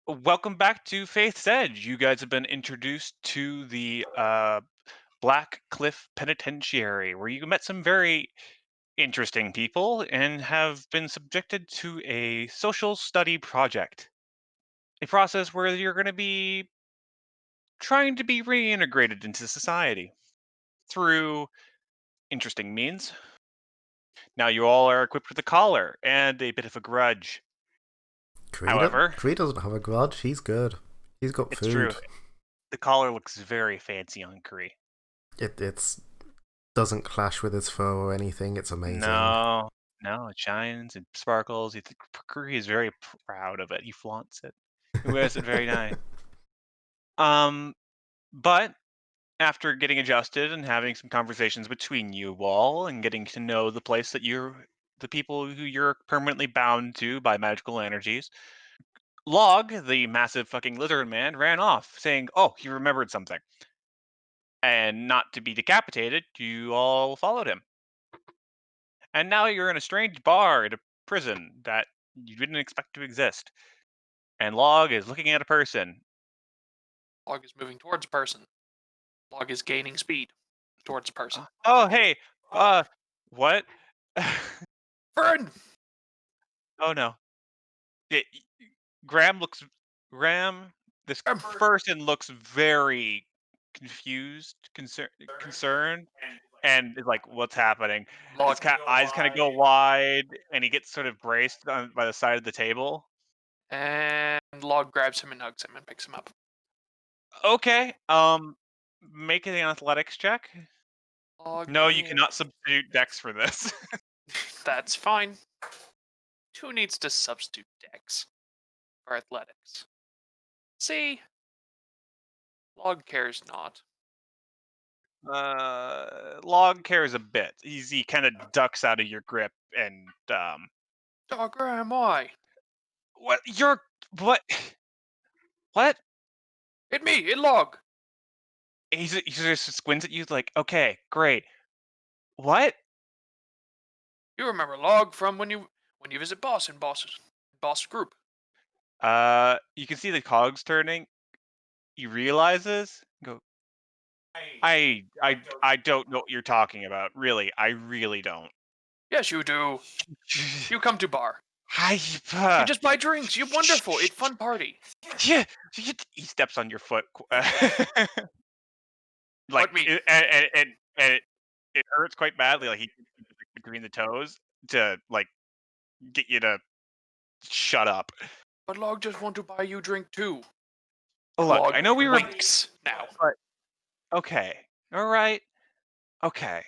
Welcome back to Faith's Edge. You guys have been introduced to the Black Cliff Penitentiary, where you met some very interesting people and have been subjected to a social study project. A process where you're going to be trying to be reintegrated into society through interesting means. Now, you all are equipped with a collar and a bit of a grudge. However, Kree doesn't have a grudge. He's good. He's got it's true, food. the collar looks very fancy on Kree. It's doesn't clash with his fur or anything. It's amazing. No, no, it shines, it sparkles. He is very proud of it. He flaunts it. He wears it very nice. Um, but after getting adjusted and having some conversations between you all and getting to know the people who you're permanently bound to by magical energies, Log, the massive fucking lizard man, ran off, saying, "Oh, he remembered something," and not to be decapitated, you all followed him. And now you're in a strange bar at a prison that you didn't expect to exist. And Log is looking at a person. Log is moving towards a person. Log is gaining speed towards a person. Oh, hey, uh, what? Fern! Oh no. It, Graham looks. Graham, this Fern! person looks very confused, concerned, and is like, "What's happening?" His Log. eyes kind of go wide, and he gets sort of braced by the side of the table. And Log grabs him and hugs him and picks him up. Okay, make an athletics check. Log. No, you cannot substitute Dex for this. That's fine. Who needs to substitute Dex for athletics? See? Log cares not. Log cares a bit. He kind of ducks out of your grip and Dog, where am I? what you're what what? Hit me! Hit Log! He just squints at you like, okay, great. What? You remember Log from when you visit Boss in Boss group. You can see the cogs turning. He realizes. Go. I don't know what you're talking about. Really, I really don't. Yes, you do. You come to bar. I, You just buy drinks. You wonderful. It's fun party. yeah, he steps on your foot. Like What me? it hurts quite badly. Like he between the toes to like get you to shut up. But Log just want to buy you drink too. Look, Log I know we were, winks now. but okay, all right, okay.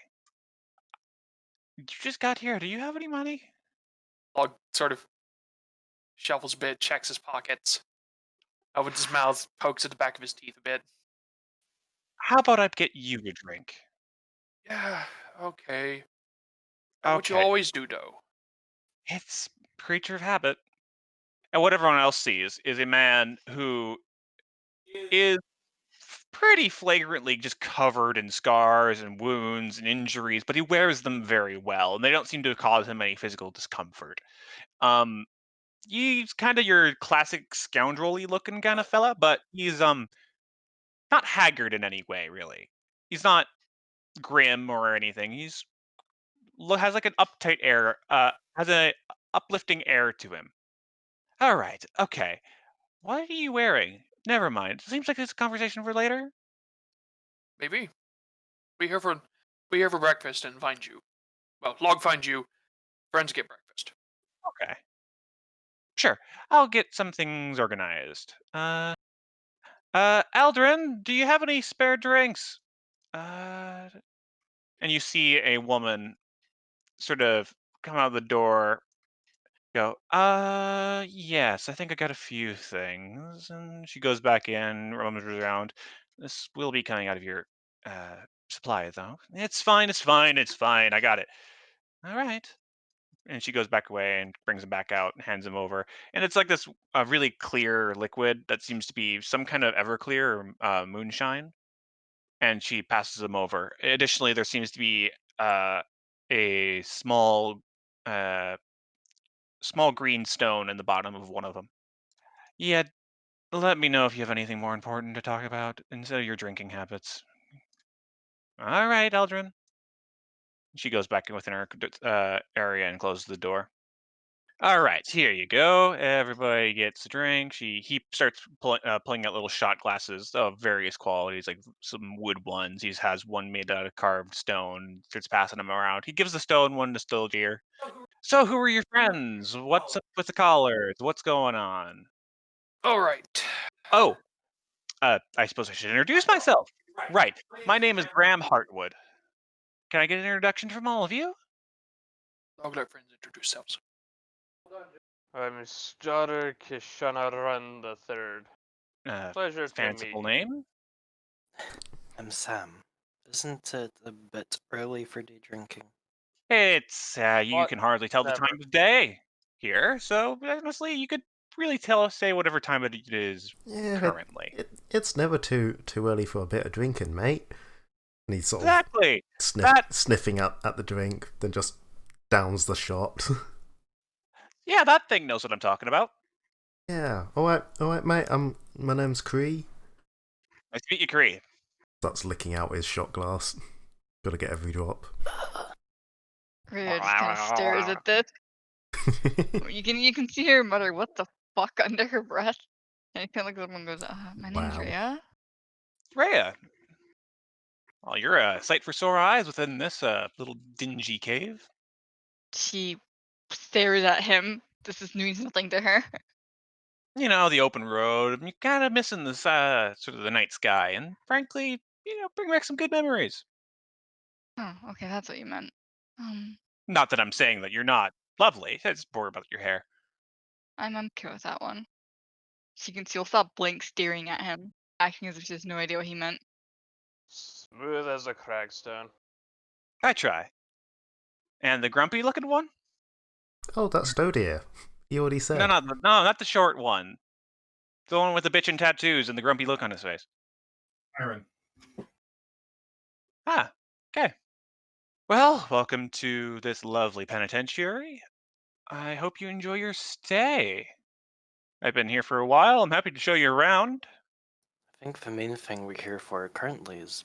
You just got here. Do you have any money? Log sort of shuffles a bit, checks his pockets, opens his mouth, pokes at the back of his teeth a bit. How about I get you a drink? Yeah, okay. That what you Okay, always do, though. it's creature of habit. And what everyone else sees is a man who is pretty flagrantly just covered in scars and wounds and injuries, but he wears them very well, and they don't seem to cause him any physical discomfort. Um, he's kind of your classic scoundrelly looking kind of fella, but he's not haggard in any way, really. He's not grim or anything. Has like an uptight air, has a uplifting air to him. All right, okay. What are you wearing? Never mind. Seems like this is a conversation for later. Maybe we here for we here for breakfast and find you. Well, Log finds you. Friends get breakfast. Okay. Sure, I'll get some things organized. Aldrin, do you have any spare drinks? Uh, and you see a woman sort of come out of the door, go, yes, I think I got a few things. And she goes back in, rummages around. This will be coming out of your, supply, though. It's fine, it's fine, it's fine. I got it. All right. And she goes back away and brings him back out and hands him over. And it's like this really clear liquid that seems to be some kind of Everclear or moonshine. And she passes him over. Additionally, there seems to be uh, a uh, small green stone in the bottom of one of them. Yeah, Let me know if you have anything more important to talk about instead of your drinking habits. All right, Eldrin. She goes back in within her area and closes the door. All right, here you go. Everybody gets a drink. He starts pulling out little shot glasses of various qualities, like some wood ones. He has one made out of carved stone. Starts passing them around. He gives the stone one to Stillgear. So, who are your friends? What's up with the collars? What's going on? All right. Oh, I suppose I should introduce myself. Right, my name is Graham Hartwood. Can I get an introduction from all of you? Doglet friends introduce themselves. I'm Stoddard Kishanaran the Third. Uh, Pleasure to Fanciful meet you. name. I'm Sam. Isn't it a bit early for day drinking? It's you What? can hardly tell the Never. time of day here, so honestly, you could really say whatever time it is Yeah, currently. it's never too early for a bit of drinking, mate. And he's sort of Exactly. That sniffing at the drink, then just downs the shot. yeah, that thing knows what I'm talking about. Yeah, alright, mate. My name's Cree. Nice to meet you, Kree. Starts licking out his shot glass. Gotta get every drop. Rhea just kind of stares at this. You can see her mutter, "What the fuck?" under her breath, and he kind of looks up and goes, "My name's Wow. Rhea." Rhea. Well, you're a sight for sore eyes within this little dingy cave. She stares at him. Means nothing to her. You know, the open road. You're kind of missing this sort of the night sky, and frankly, bring back some good memories. Oh, okay, that's what you meant. Um, Not that I'm saying that you're not lovely. It's more about your hair. I'm okay with that one. She'll stop blank staring at him, acting as if she has no idea what he meant. Smooth as a cragstone. I try. And the grumpy looking one? Oh, that's Stodier. He already said. No, not the short one. The one with the bitchin' tattoos and the grumpy look on his face. Iron. Ah, okay. Well, welcome to this lovely penitentiary. I hope you enjoy your stay. I've been here for a while. I'm happy to show you around. I think the main thing we're here for currently is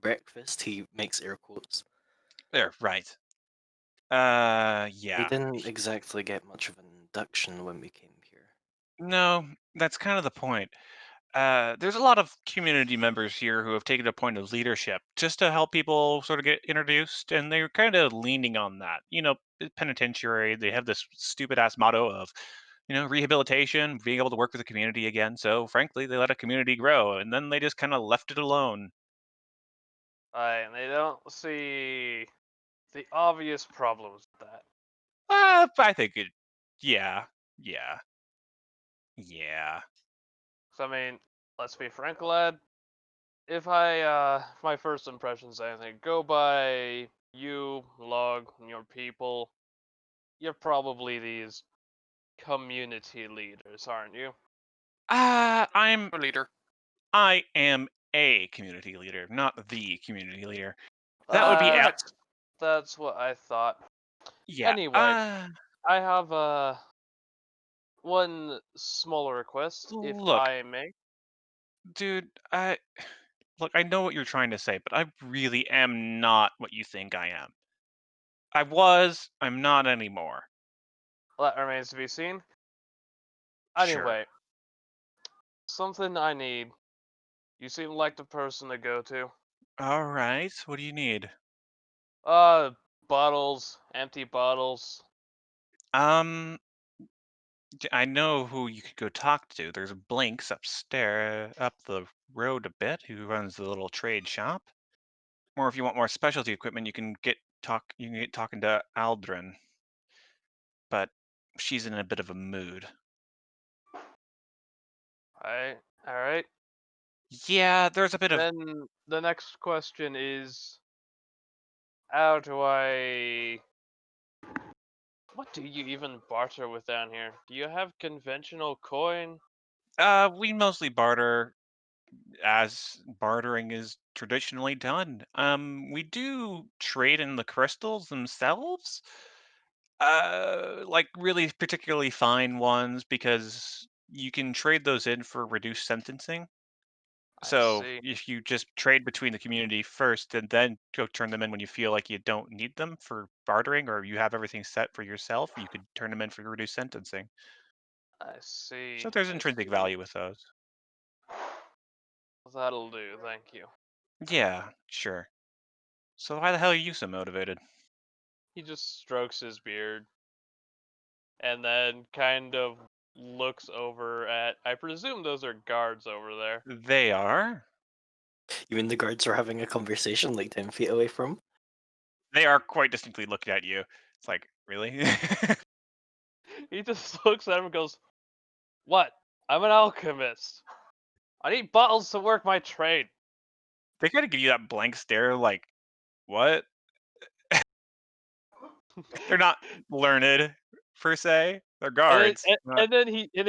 breakfast. He makes air quotes. There, right. We Yeah. didn't exactly get much of an induction when we came here. No, that's kind of the point. There's a lot of community members here who have taken a point of leadership just to help people sort of get introduced, and they're kind of leaning on that. Penitentiary, they have this stupid ass motto of, rehabilitation, being able to work with the community again. So, frankly, they let a community grow, and then they just kind of left it alone. And they don't see the obvious problems with that. I think it, yeah, yeah, yeah. So, I mean, let's be frank, lad. If my first impressions, I think, go by you, Log, and your people, you're probably these community leaders, aren't you? I'm A leader. I am a community leader, not the community leader. That would be That's what I thought. yeah. Anyway, I have one small request, if Look, I may. dude, I know what you're trying to say, but I really am not what you think I am. I'm not anymore. That remains to be seen. Sure. Anyway, something I need. You seem like the person to go to. All right. What do you need? Bottles, empty bottles. Um, I know who you could go talk to. There's Blinks upstairs, up the road a bit, who runs the little trade shop. Or if you want more specialty equipment, You can get talking to Aldrin, but she's in a bit of a mood. Alright. Yeah, there's a bit of Then the next question is, how do I... What do you even barter with down here? Do you have conventional coin? we mostly barter as bartering is traditionally done. We do trade in the crystals themselves. Like really particularly fine ones because you can trade those in for reduced sentencing. I So see. if you just trade between the community first and then go turn them in when you feel like you don't need them for bartering or you have everything set for yourself, you could turn them in for reduced sentencing. I see. So there's I intrinsic see. value with those. That'll do. Thank you. Yeah, sure. So why the hell are you so motivated? He just strokes his beard and then kind of looks over at. I presume those are guards over there. They are. You mean the guards are having a conversation like 10 feet away from? They are quite distinctly looking at you. It's like, really? He just looks at him and goes, "What? I'm an alchemist. I need bottles to work my trade." They kind of give you that blank stare, like, what? They're not learned per se. They're And then, guards. and, Not... and then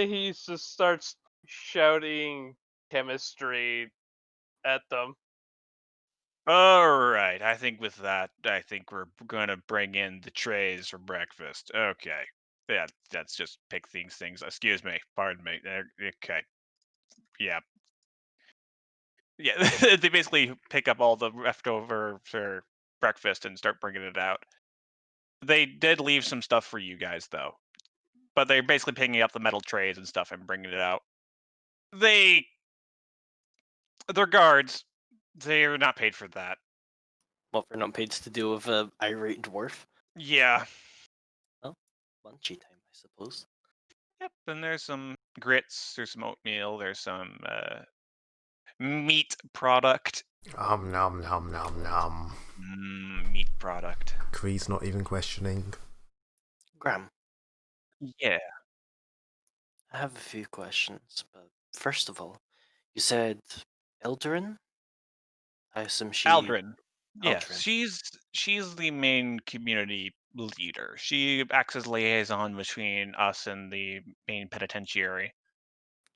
he just starts shouting chemistry at them. All right. I think with that, I think we're gonna bring in the trays for breakfast. Okay. Yeah, that's just pick things. Excuse me. Pardon me. Okay. Yeah. Yeah. They basically pick up all the leftover for breakfast and start bringing it out. They did leave some stuff for you guys though, but they're basically picking up the metal trays and stuff and bringing it out. They they're guards. They're not paid for that. What, they're not paid to deal with a irate dwarf? Yeah. Well, lunchy time, I suppose. Yep. And there's some grits. There's some oatmeal. There's some meat product. Nom nom nom nom. Meat product. Kree's not even questioning. Graham, Yeah. I have a few questions, but first of all, you said Eldarin? I assume she... Aldrin. Yes, Aldrin. she's the main community leader. She acts as liaison between us and the main penitentiary.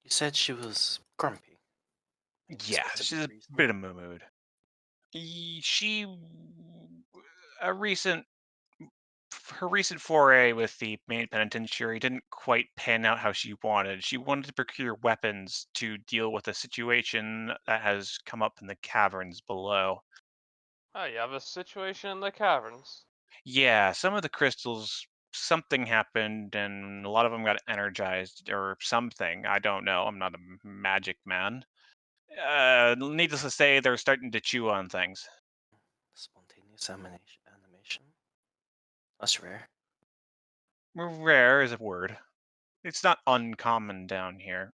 You said she was grumpy. Any Yeah, specific she's a reason? bit of a mood. She a recent her recent foray with the main penitentiary didn't quite pan out how she wanted. She wanted to procure weapons to deal with a situation that has come up in the caverns below. Oh, you have a situation in the caverns. Yeah, some of the crystals, something happened, and a lot of them got energized or something. I don't know. I'm not a magic man. Needless to say, they're starting to chew on things. Spontaneous animation? That's rare. Rare is a word. It's not uncommon down here.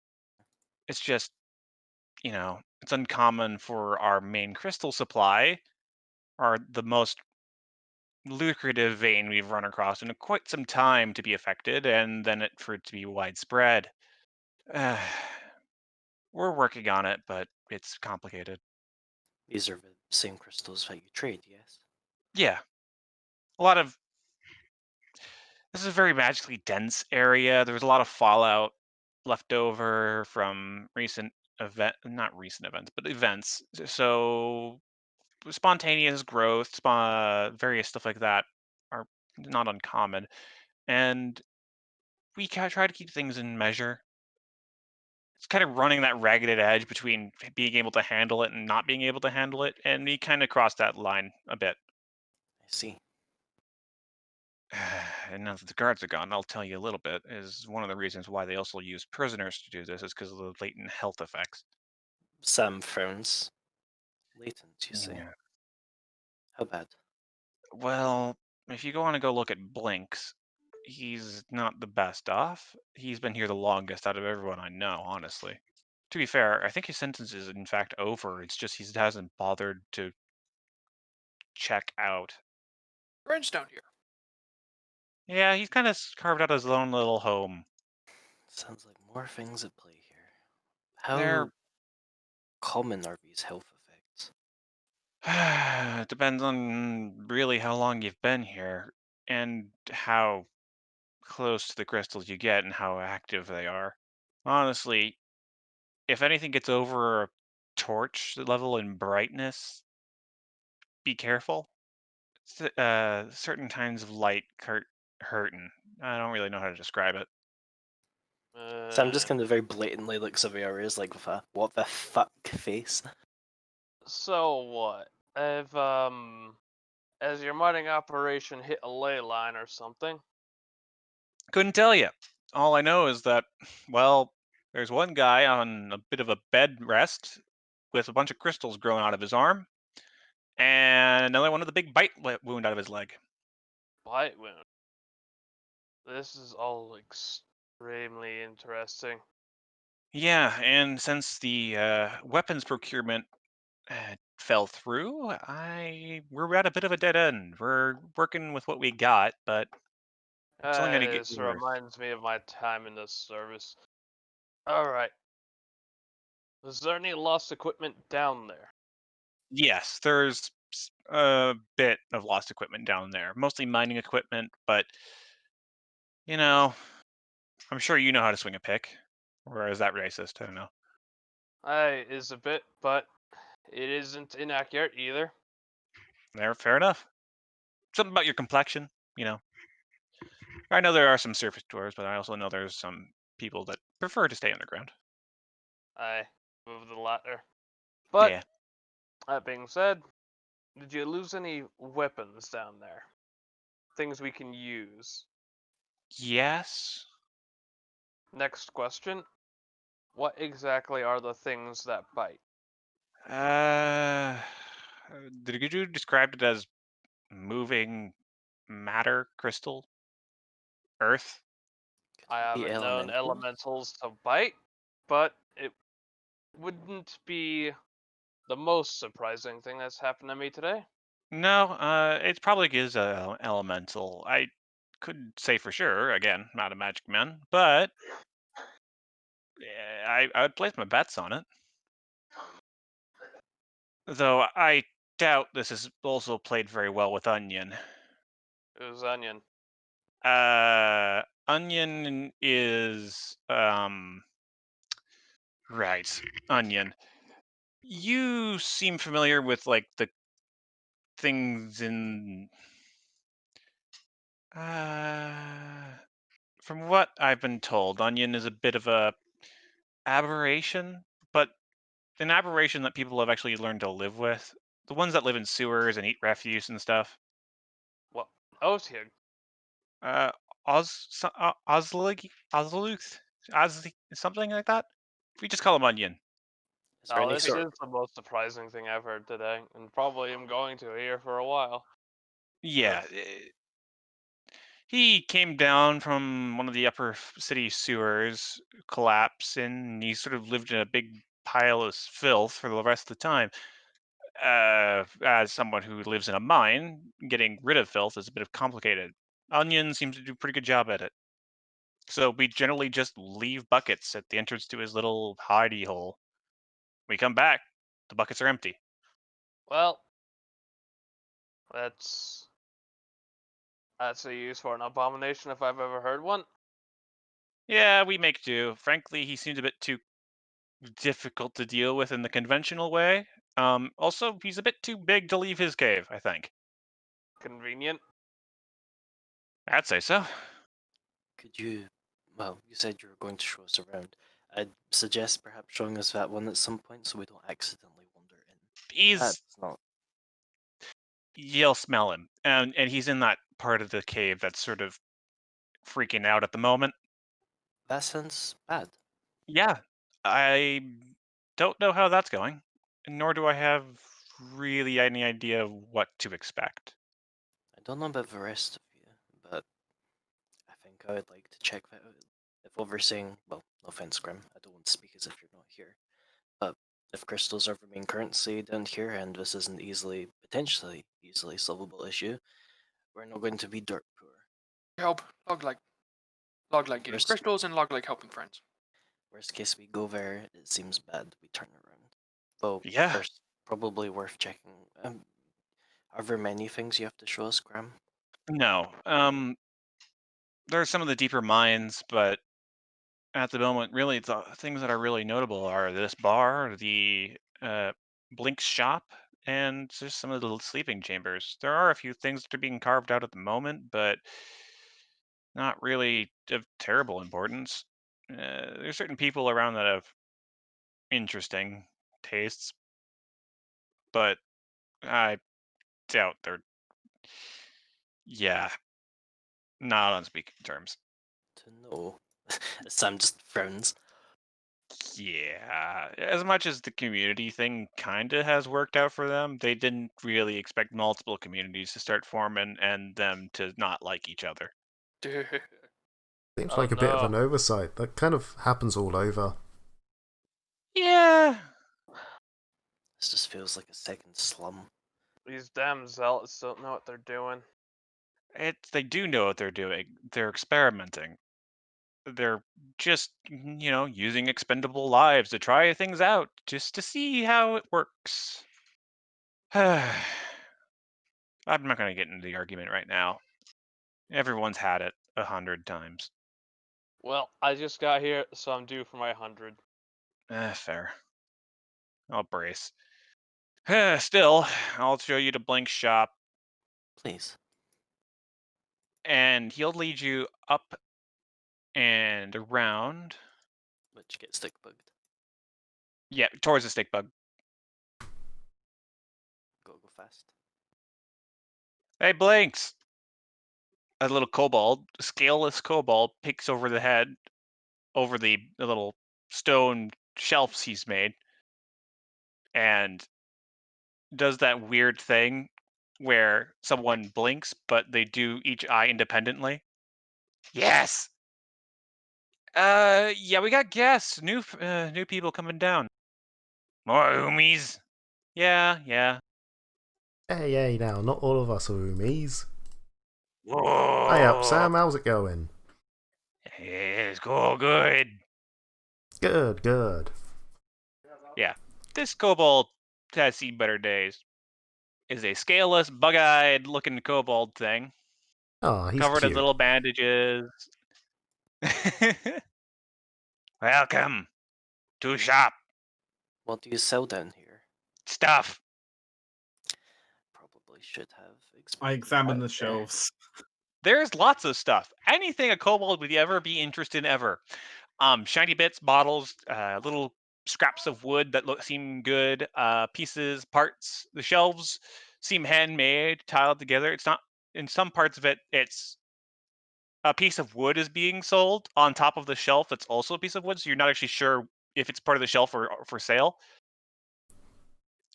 It's just, it's uncommon for our main crystal supply, or the most lucrative vein we've run across in quite some time to be affected, and then for it to be widespread. Uh, we're working on it, but it's complicated. These are the same crystals that you trade, yes? Yeah, a lot of this is a very magically dense area. There was a lot of fallout left over from not recent events, but events. So spontaneous growth, various stuff like that are not uncommon, and we try to keep things in measure. It's kind of running that ragged edge between being able to handle it and not being able to handle it, and we kind of crossed that line a bit. I see. And now that the guards are gone, I'll tell you a little bit. Is one of the reasons why they also use prisoners to do this is because of the latent health effects. Sam frowns. Latent, you say? Yeah. How bad? Well, if you want to go look at Blinks, he's not the best off. He's been here the longest out of everyone I know, honestly. To be fair, I think his sentence is in fact over. It's just he hasn't bothered to check out. Friends down here. Yeah, he's kind of carved out his own little home. Sounds like more things at play here. They're How common are these health effects? depends on really how long you've been here and how close to the crystals you get and how active they are. Honestly, if anything gets over a torch level in brightness, be careful. Certain kinds of light hurting. I don't really know how to describe it. So I'm just Uh, kind of very blatantly like Xavier's like with a what the fuck face. So what? If as your mining operation hit a ley line or something? Couldn't tell you. All I know is that, well, there's one guy on a bit of a bed rest with a bunch of crystals growing out of his arm, and another one with a big wound out of his leg. Bite wound. This is all extremely interesting. Yeah, and since the weapons procurement fell through, we're at a bit of a dead end. We're working with what we got, but it's only going to get This worse. reminds me of my time in the service. Alright. Is there any lost equipment down there? Yes, there's a bit of lost equipment down there, mostly mining equipment, but you know, I'm sure you know how to swing a pick. Or is that racist? I don't know. Is a bit, but it isn't inaccurate either. There, fair enough. Something about your complexion, you know. I know there are some surface tours, but I also know there's some people that prefer to stay underground. I move the latter. But Yeah. that being said, did you lose any weapons down there? Things we can use. Yes. Next question. What exactly are the things that bite? Uh, did you describe it as moving matter, crystal, earth? I The haven't known elemental. elementals to bite, but it wouldn't be the most surprising thing that's happened to me today. No, it probably is a elemental. I couldn't say for sure. Again, not a magic man, but I would place my bets on it. Though I doubt this is also played very well with Onion. It was onion. Onion is right. Onion. You seem familiar with like the things in uh from what I've been told, Onion is a bit of a aberration, but an aberration that people have actually learned to live with. The ones that live in sewers and eat refuse and stuff. What? Otyug. Uh, Osluth, something like that. We just call him Onion. Is there Now, any this sort? is the most surprising thing I've heard today, and probably am going to hear for a while. Yeah, he came down from one of the upper city sewers, collapsed, and he sort of lived in a big pile of filth for the rest of the time. As someone who lives in a mine, getting rid of filth is a bit of complicated. Onion seems to do a pretty good job at it. So we generally just leave buckets at the entrance to his little hidey hole. We come back, the buckets are empty. Well, that's a use for an abomination if I've ever heard one. Yeah, we make do. Frankly, he seems a bit too difficult to deal with in the conventional way. Also, he's a bit too big to leave his cave, I think. Convenient. I'd say so. Could you? Well, you said you were going to show us around. I'd suggest perhaps showing us that one at some point so we don't accidentally wander in. He's That's not. you'll smell him, and he's in that part of the cave that's sort of freaking out at the moment. That sounds bad. Yeah, I don't know how that's going, nor do I have really any idea what to expect. I don't know about the rest of you, but I think I would like to check that out. If overseeing, well, no offense, Grim, I don't want to speak as if you're not here, but if crystals are the main currency down here and this is an potentially easily solvable issue, we're not going to be dirt poor. Help. Log like getting Worst, crystals and log like helping friends. worst case, we go there, it seems bad, we turn around. Though, Yeah, first, probably worth checking. Are there many things you have to show us, Graham? no. There are some of the deeper mines, but at the moment, really, the things that are really notable are this bar, the Blink's shop, and just some of the sleeping chambers. There are a few things that are being carved out at the moment, but not really of terrible importance. There's certain people around that have interesting tastes, but I doubt they're, yeah, not on speaking terms. To know. Sam just frowns. Yeah, as much as the community thing kinda has worked out for them, they didn't really expect multiple communities to start forming and them to not like each other. Seems Oh like a bit of no. an oversight. That kind of happens all over. Yeah. This just feels like a second slum. These damn zealots don't know what they're doing. They do know what they're doing. They're experimenting. They're just, using expendable lives to try things out, just to see how it works. I'm not going to get into the argument right now. Everyone's had it 100 times. Well, I just got here, so I'm due for my 100. Fair. I'll brace. Still, I'll show you to Blink's shop, Please. and he'll lead you up and around. Which gets stick bugged. Yeah, towards the stick bug. Gotta go fast. Hey, Blinks! A little kobold, scaleless kobold, peeks over the head, over the little stone shelves he's made, and does that weird thing where someone blinks, but they do each eye independently. Yes. Yeah, we got guests. New people coming down. More homies. Yeah. Hey, now, not all of us are roomies. Whoa. Hi up, Sam, how's it going? It's cool, good. Good. Yeah, this kobold has seen better days. Is a scaleless, bug-eyed looking kobold thing, Oh, he's covered in cute. little bandages. Welcome to shop. What do you sell down here? Stuff. Probably should have I explained. examine that the there. shelves. There's lots of stuff. Anything a kobold would ever be interested in ever. Shiny bits, bottles, little scraps of wood that seem good, pieces, parts. The shelves seem handmade, tiled together. It's not in some parts of it. It's a piece of wood is being sold on top of the shelf. That's also a piece of wood, so you're not actually sure if it's part of the shelf or for sale.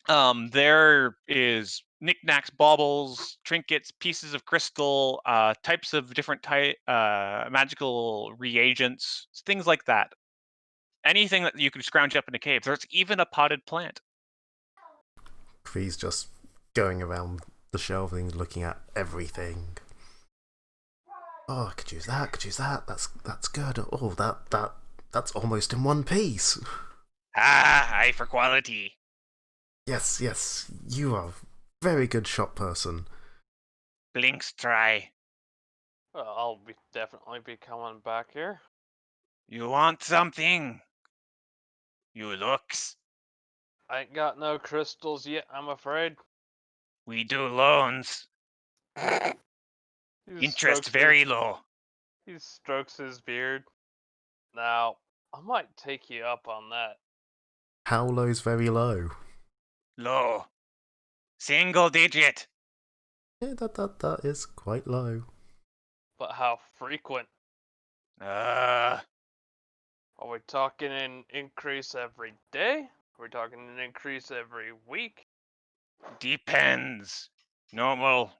There is knickknacks, baubles, trinkets, pieces of crystal, types of different magical reagents, things like that. Anything that you can scrounge up in a cave. There's even a potted plant. He's just going around the shelving, looking at everything. Oh, could use that. That's good. Oh, that's almost in one piece. Eye for quality. Yes, you are a very good shop person. Blinks try. I'll definitely be coming back here. You want something? You looks. I ain't got no crystals yet, I'm afraid. We do loans. He Interest strokes very his, low. he strokes his beard. Now, I might take you up on that. How low's very low? Low. Single digit. Yeah, that is quite low. But how frequent? Uh, Are we talking an increase every day? Are we talking an increase every week? depends. Normal.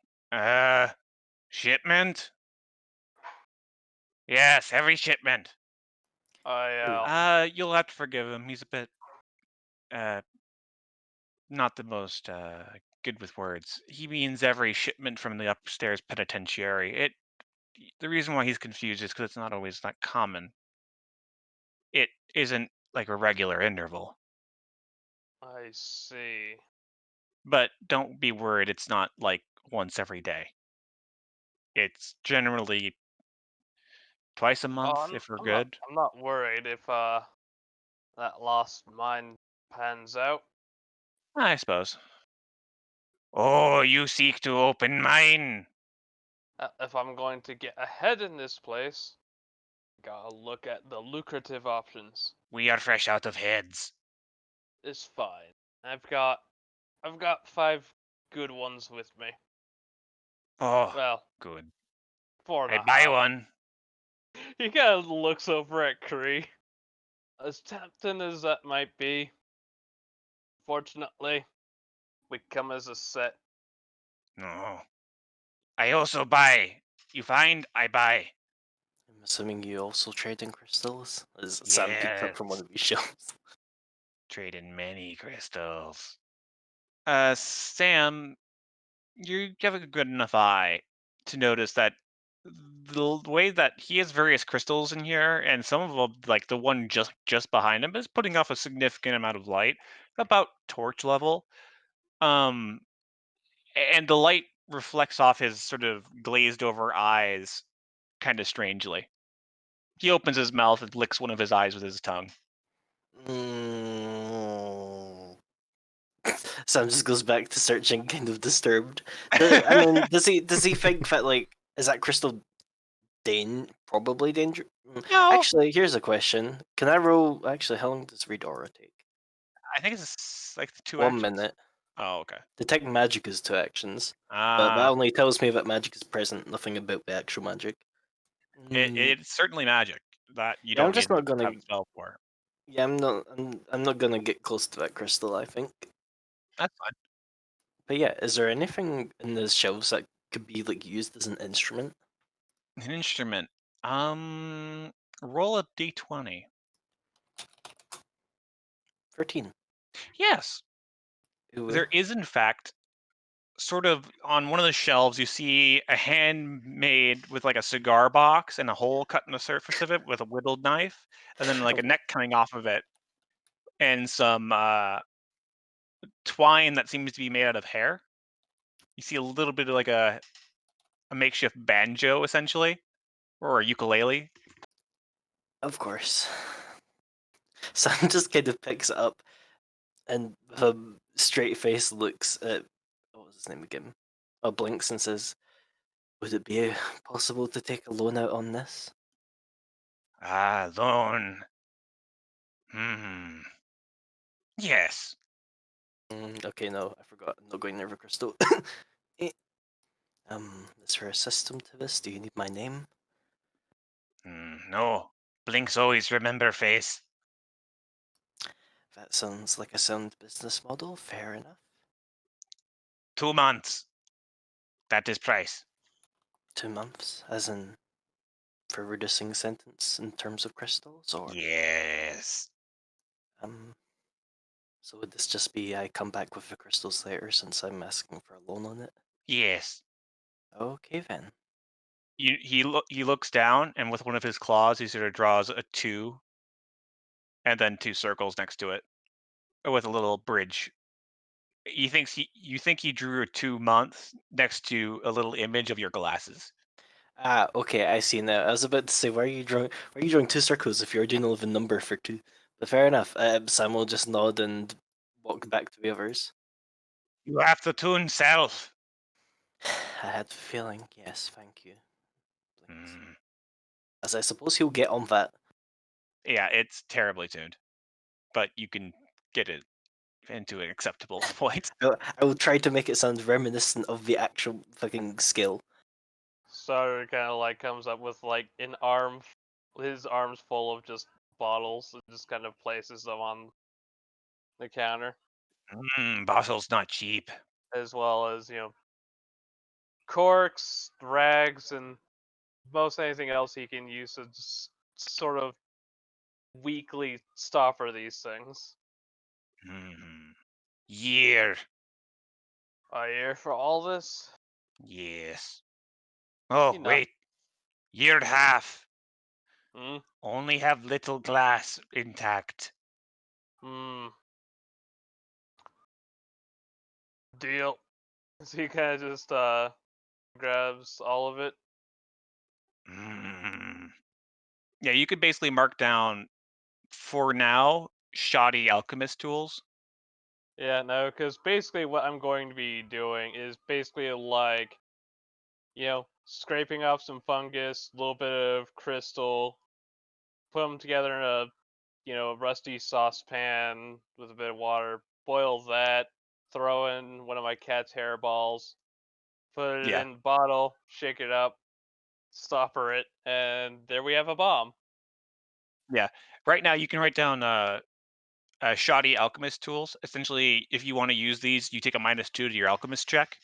Shipment? Yes, every shipment. You'll have to forgive him. He's a bit, not the most, good with words. He means every shipment from the upstairs penitentiary. The reason why he's confused is because it's not always that common. It isn't like a regular interval. I see. But don't be worried, it's not like once every day. It's generally twice a month Oh, if we're I'm good. not worried if that lost mine pans out. I suppose. Oh, you seek to open mine. If I'm going to get ahead in this place, gotta look at the lucrative options. We are fresh out of heads. It's fine. I've got 5 good ones with me. Oh, Well, good. 4 and I a buy half. one. He kind of looks over at Kree. As tempting as that might be, fortunately, we come as a set. No. I also buy. You find, I buy. I'm assuming you also trade in crystals? As Sam peeks up from one Yes. of these shelves. Trade in many crystals. Sam, you have a good enough eye to notice that the way that he has various crystals in here, and some of them, like the one just behind him, is putting off a significant amount of light, about torch level. Um, and the light reflects off his sort of glazed over eyes, kind of strangely. He opens his mouth and licks one of his eyes with his tongue. Mm. Sam just goes back to searching, kind of disturbed. I mean, does he think that, like, is that crystal probably danger? No, Actually, here's a question. Can I roll? Actually, how long does Redora take? I think it's like 2 1 actions. minute. Oh, okay. Detect magic is 2 actions, but that Ah, only tells me that magic is present. Nothing about the actual magic. it's certainly magic that you Yeah, I'm don't just need to not gonna. have a spell for. Yeah, I'm not gonna get close to that crystal, I think. That's fine. But yeah, is there anything in the shelves that could be like used as an instrument? An instrument. Roll a d20. 13. Yes, Ooh. there is in fact sort of on one of the shelves. You see a hand made with like a cigar box and a hole cut in the surface of it with a whittled knife, and then like a neck coming off of it, and some twine that seems to be made out of hair. You see a little bit of like a makeshift banjo, essentially, or a ukulele. Of course. Sam just kind of picks it up and with a straight face looks at what was his name again? Oh, blinks and says, "Would it be possible to take a loan out on this?" Ah, loan. Hmm. Yes. Okay, no, I forgot. I'm not going near the crystal. Eh, is there a system to this? Do you need my name? No. Blinks always remember face. That sounds like a sound business model. Fair enough. 2 months. That is price. 2 months, as in for reducing sentence in terms of crystals, or Yes. um. So would this just be I come back with the crystals later since I'm asking for a loan on it? Yes. Okay then. He looks down, and with one of his claws, he sort of draws a 2, and then 2 circles next to it, with a little bridge. You think he drew a 2 months next to a little image of your glasses. Ah, okay, I see now. I was about to say, why are you drawing 2 circles if you already know the number for 2? But fair enough. Sam will just nod and walk back to the others. You have to tune self. I had the feeling. Yes, thank you. Blinks. Mm. As I suppose he'll get on that. Yeah, it's terribly tuned, but you can get it into an acceptable point. I will try to make it sound reminiscent of the actual fucking skill. Starter kind of like comes up with like an arm, his arms full of just bottles, and just kind of places them on the counter, Bottle's not cheap. as well as corks, rags, and most anything else he can use to just sort of weekly stopper these things. Year. A year for all this? Yes. Oh, Enough. wait. Year and a half. Hmm. Only have little glass intact. Hmm. Deal. So he kind of just grabs all of it. Mm. Yeah, you could basically mark down, for now, shoddy alchemist tools. Yeah, no, because basically what I'm going to be doing is basically like, scraping off some fungus, a little bit of crystal, put them together in a rusty saucepan with a bit of water, boil that, throw in one of my cat's hairballs, put it Yeah. in the bottle, shake it up, stopper it, and there we have a bomb. Right now, you can write down shoddy alchemist tools. Essentially, if you want to use these, you take a -2 to your alchemist check.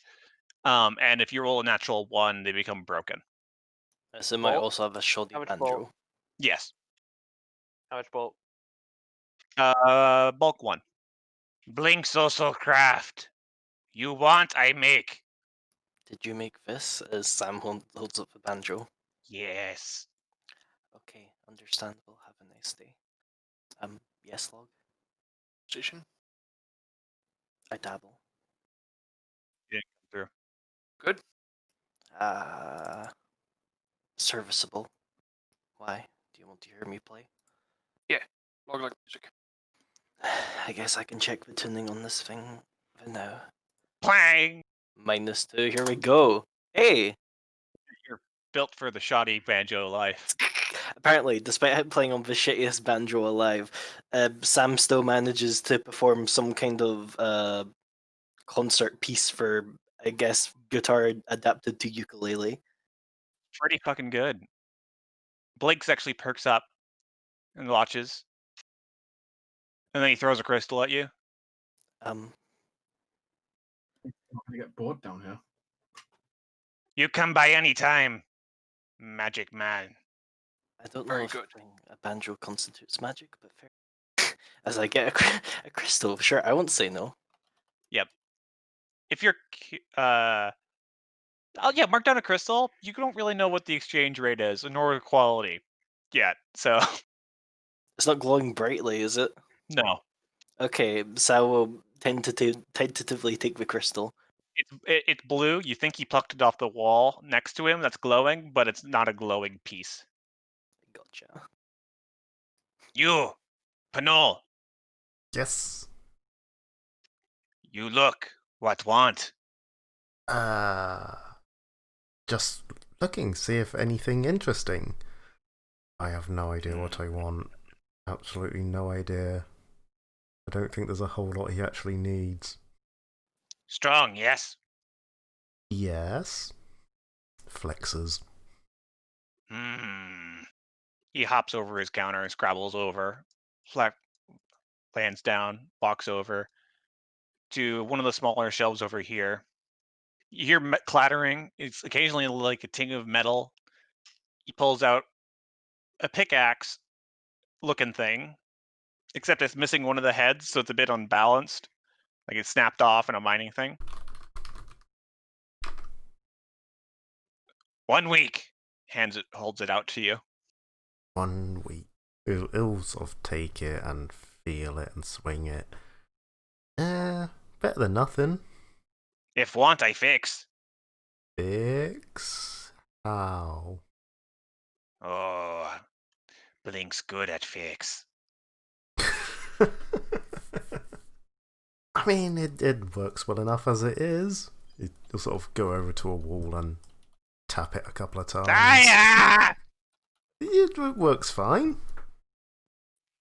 And if you roll a natural 1, they become broken. So it might Bolt? also have a shoddy How much banjo. bolt? Yes. How much bolt? Bulk 1. Blink social craft. You want, I make. Did you make this? As Sam holds up the banjo. Yes. Okay, understandable. Have a nice day. Yes, Log. Station. I dabble. Through. Good. Serviceable. Why? Do you want to hear me play? Log like music. I guess I can check the tuning on this thing for now. Plang. -2. Here we go. Hey. You're built for the shoddy banjo life. Apparently, despite playing on the shittiest banjo alive, Sam still manages to perform some kind of concert piece for, I guess, guitar adapted to ukulele. Pretty fucking good. Blinks actually perks up and watches. And then he throws a crystal at you. Um, I'm gonna get bored down here. You come by any time, magic man. I don't know Very if good. playing a banjo constitutes magic, but fair. As I get a crystal, sure, I won't say no. If you're mark down a crystal. You don't really know what the exchange rate is, nor the quality yet. So It's not glowing brightly, is it? no, Okay, so I will tentatively take the crystal. it's blue. You think he plucked it off the wall next to him. That's glowing, but it's not a glowing piece. Gotcha. You, Panol. Yes. You look. What want? Just looking, see if anything interesting. I have no idea what I want. Absolutely no idea. I don't think there's a whole lot he actually needs. Strong, yes. Yes. Flexes. He hops over his counter and scrabbles over. Lands down, walks over to one of the smaller shelves over here. You hear clattering. It's occasionally like a ting of metal. He pulls out a pickaxe looking thing, except it's missing one of the heads, so it's a bit unbalanced. Like it's snapped off in a mining thing. 1 week. Holds it out to you. 1 week. He'll sort of take it and feel it and swing it. Better than nothing. If want, I fix. Fix? How? Oh, Blink's good at fix. I mean, it works well enough as it is. You'll sort of go over to a wall and tap it a couple of times. Ah! It works fine.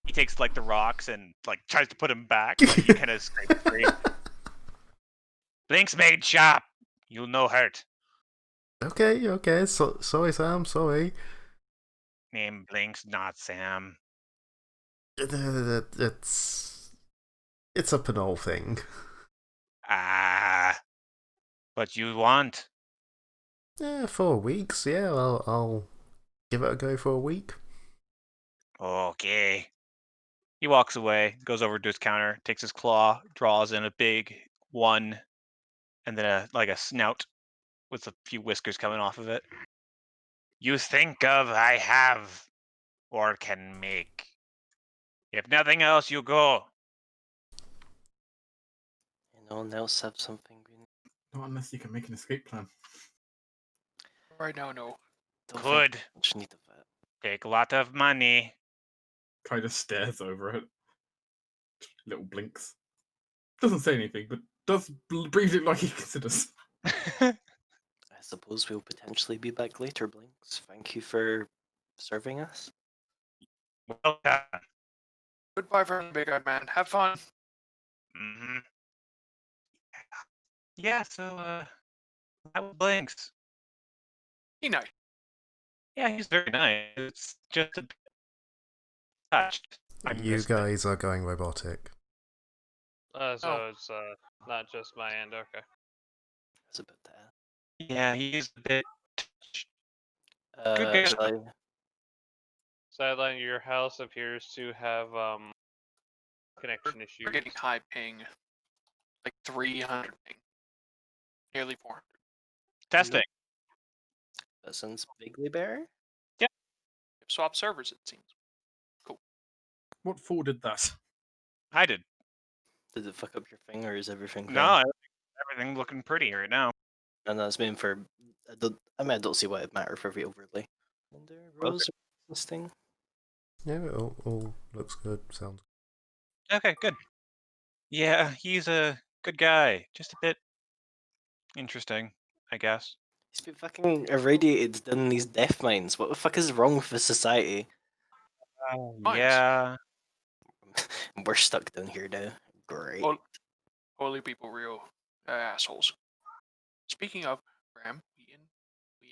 He takes like the rocks and like tries to put him back, but you kind of scrape free. Blink's made sharp. You'll no hurt. Okay. Sorry, Sam. Sorry. Name Blink's not Sam. It's a Panol thing. Ah, what you want? 4 weeks. Yeah, I'll give it a go for a week. Okay. He walks away, goes over to his counter, takes his claw, draws in a big 1, and then a snout with a few whiskers coming off of it. You think of I have, or can make. If nothing else, you go. Anyone else have something we need? Not unless you can make an escape plan. Right now, no. Don't Good. think much need of that. Take a lot of money. Kai just stares over it. Little blinks. Doesn't say anything, but does breathe it like he considers. I suppose we'll potentially be back later, Blinks. Thank you for serving us. Well done. Goodbye, friend, big eyed man. Have fun. Mm-hmm. Yeah, so, that was Blinks. Be nice. Yeah, he's very nice. It's just a bit touched. I You missed it. guys are going robotic. So Oh. it's not just my end. Okay. I was about to ask. Yeah, he's a bit touched. Good guy. Shall I? Sideline, your house appears to have connection issues. We're getting high ping. Like 300 ping. Nearly 400. Testing. That sounds vaguely better. Swap servers, it seems. What forwarded that? I did. Did it fuck up your thing, or is everything fine? No, everything looking pretty right now. And that's meant for. I don't see why it matter for the overlay. Wonder Rose this thing. Yeah, it all looks good. Sounds. Okay, good. Yeah, he's a good guy. Just a bit interesting, I guess. He's been fucking irradiated in these death mines. What the fuck is wrong with the society? Mines. Yeah. We're stuck down here now. Great. Well, holy people, real assholes. Speaking of, Graham, we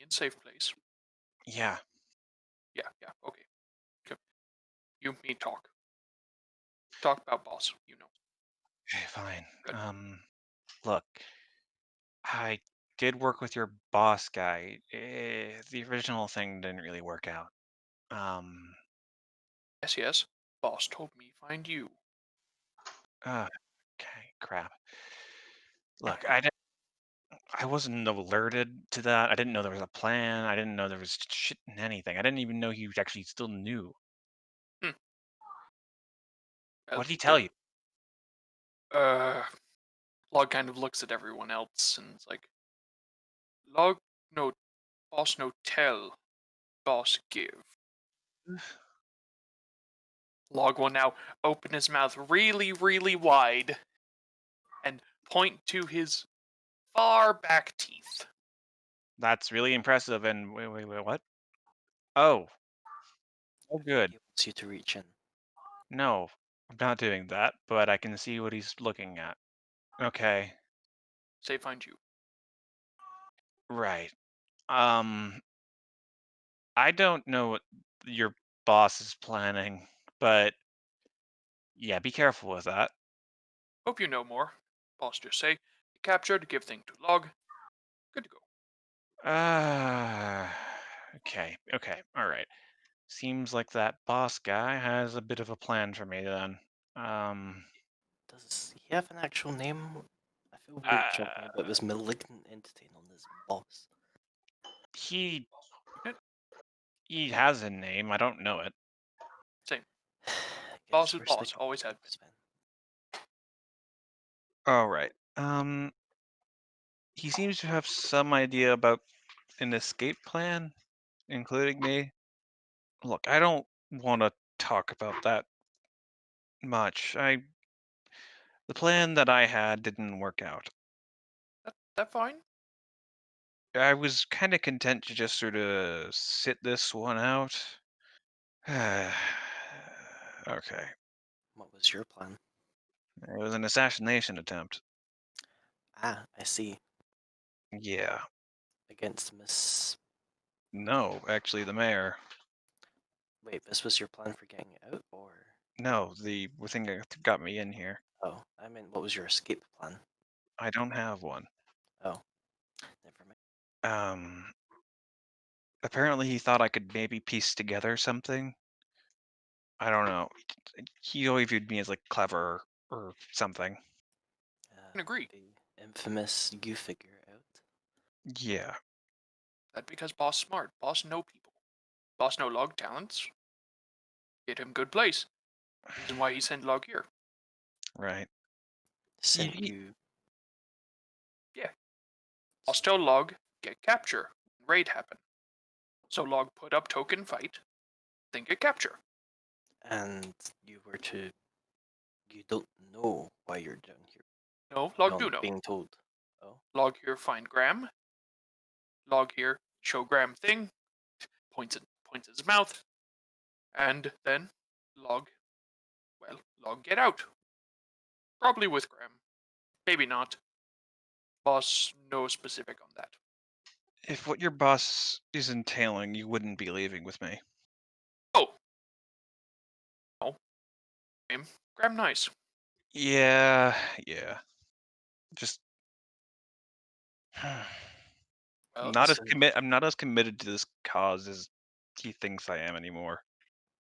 in safe place. Yeah. Yeah, okay. Good. You, me, talk. Talk about boss, you know. Okay, fine. Good. Look, I did work with your boss guy. The original thing didn't really work out. Yes. Boss told me find you. Okay, crap. Look, I wasn't alerted to that. I didn't know there was a plan. I didn't know there was shit in anything. I didn't even know he actually still knew. What did he tell you? Log kind of looks at everyone else and it's like, Log no, boss no tell, boss give. Log will now open his mouth really, really wide and point to his far back teeth. That's really impressive. And wait, what? Oh, good. He wants you to reach in. No, I'm not doing that, but I can see what he's looking at. Okay, Say find you. right. I don't know what your boss is planning, but yeah, be careful with that. Hope you know more. Boss just say, captured, give thing to Log. Good to go. Okay, all right. Seems like that boss guy has a bit of a plan for me then. Does he have an actual name? I feel weird talking about this malignant entity known as boss. he has a name. I don't know it. Same. Guess Boss is we're boss, sticking always with have this, been. All right. He seems to have some idea about an escape plan, including me. Look, I don't want to talk about that much. The plan that I had didn't work out. That fine? I was kind of content to just sort of sit this one out. Okay. What was your plan? It was an assassination attempt. Ah, I see. Yeah. Against Miss. No, actually, the mayor. Wait, this was your plan for getting out, or? No, the thing that got me in here. Oh, I mean, what was your escape plan? I don't have one. Oh, never mind. Apparently he thought I could maybe piece together something. I don't know. He always viewed me as like clever or something. Can agree. The infamous you figure out. Yeah. That because boss smart. Boss know people. Boss know Log talents. Get him good place. Reason why he sent Log here. Right. Sent Ye- you. Boss tell Log get capture. Raid happen. So Log put up token fight. Then get capture. And you were to. You don't know why you're down here. No, Log You're do know. being told. Oh, Log here find Graham. Log here, show Graham thing, points his mouth, and then Log, Log get out. Probably with Graham. Maybe not. Boss, no specific on that. If what your boss is entailing, you wouldn't be leaving with me. Oh. No. Graham nice. Yeah. Just Well, not as listen. I'm not as committed to this cause as he thinks I am anymore.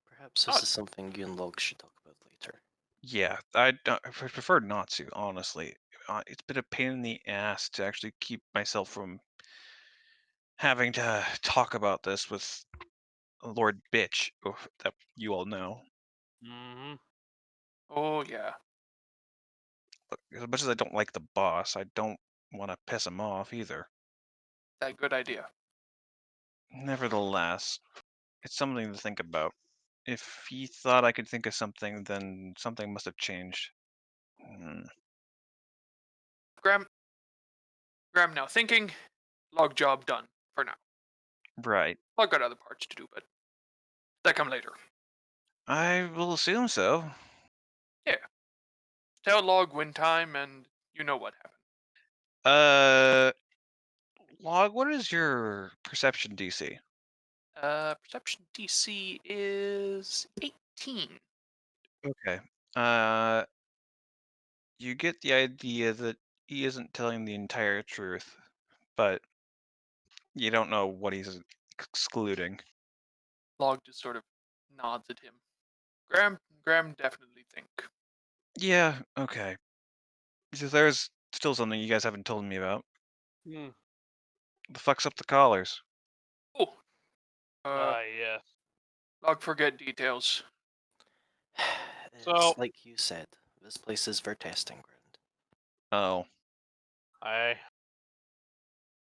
Perhaps this is something you and Log should talk about later. Yeah, I prefer not to, honestly. It's been a pain in the ass to actually keep myself from having to talk about this with Lord Bitch, that you all know. Mm-hmm. oh yeah. Look, as much as I don't like the boss, I don't want to piss him off either. That good idea. Nevertheless, it's something to think about. If he thought I could think of something, then something must have changed. Hmm, Graham now thinking, Log job done for now. right. Log got other parts to do, but that come later. I will assume so. Tell Log win time, and you know what happened. Uh, Log, what is your perception DC? Perception DC is 18. Okay. You get the idea that he isn't telling the entire truth, but you don't know what he's excluding. Log just sort of nods at him. Graham definitely think. Yeah, okay. So there's still something you guys haven't told me about. Hmm. The fuck's up the collars? Oh, Yes. Log forget details. It's So- like you said, this place is their testing ground. Oh,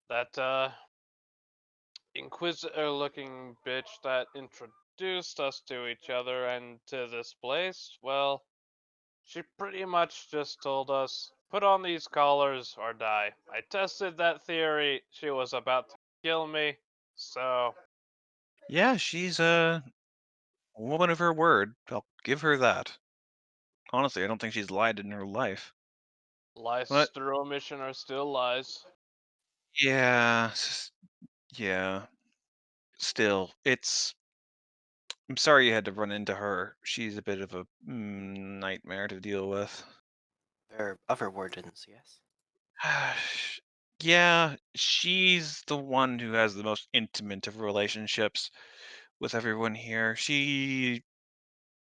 That inquisitor looking bitch that introduced us to each other and to this place, well, she pretty much just told us, put on these collars or die. I tested that theory, she was about to kill me, so yeah, she's a woman of her word. I'll give her that. Honestly, I don't think she's lied in her life. lies But through omission are still lies. yeah, yeah. Still, I'm sorry you had to run into her. She's a bit of a nightmare to deal with. There are other wardens, yes? Yeah, she's the one who has the most intimate of relationships with everyone here. She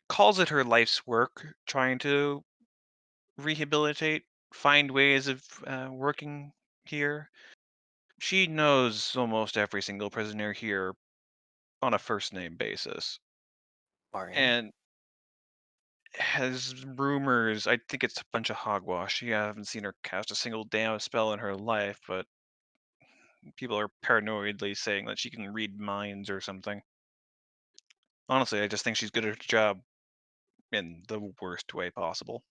calls it her life's work, trying to rehabilitate, find ways of working here. She knows almost every single prisoner here on a first name basis. Marion? And has rumors, I think it's a bunch of hogwash. I haven't seen her cast a single damn spell in her life, but people are paranoidly saying that she can read minds or something. Honestly, I just think she's good at her job in the worst way possible.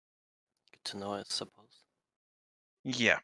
Good to know, I suppose. Yeah,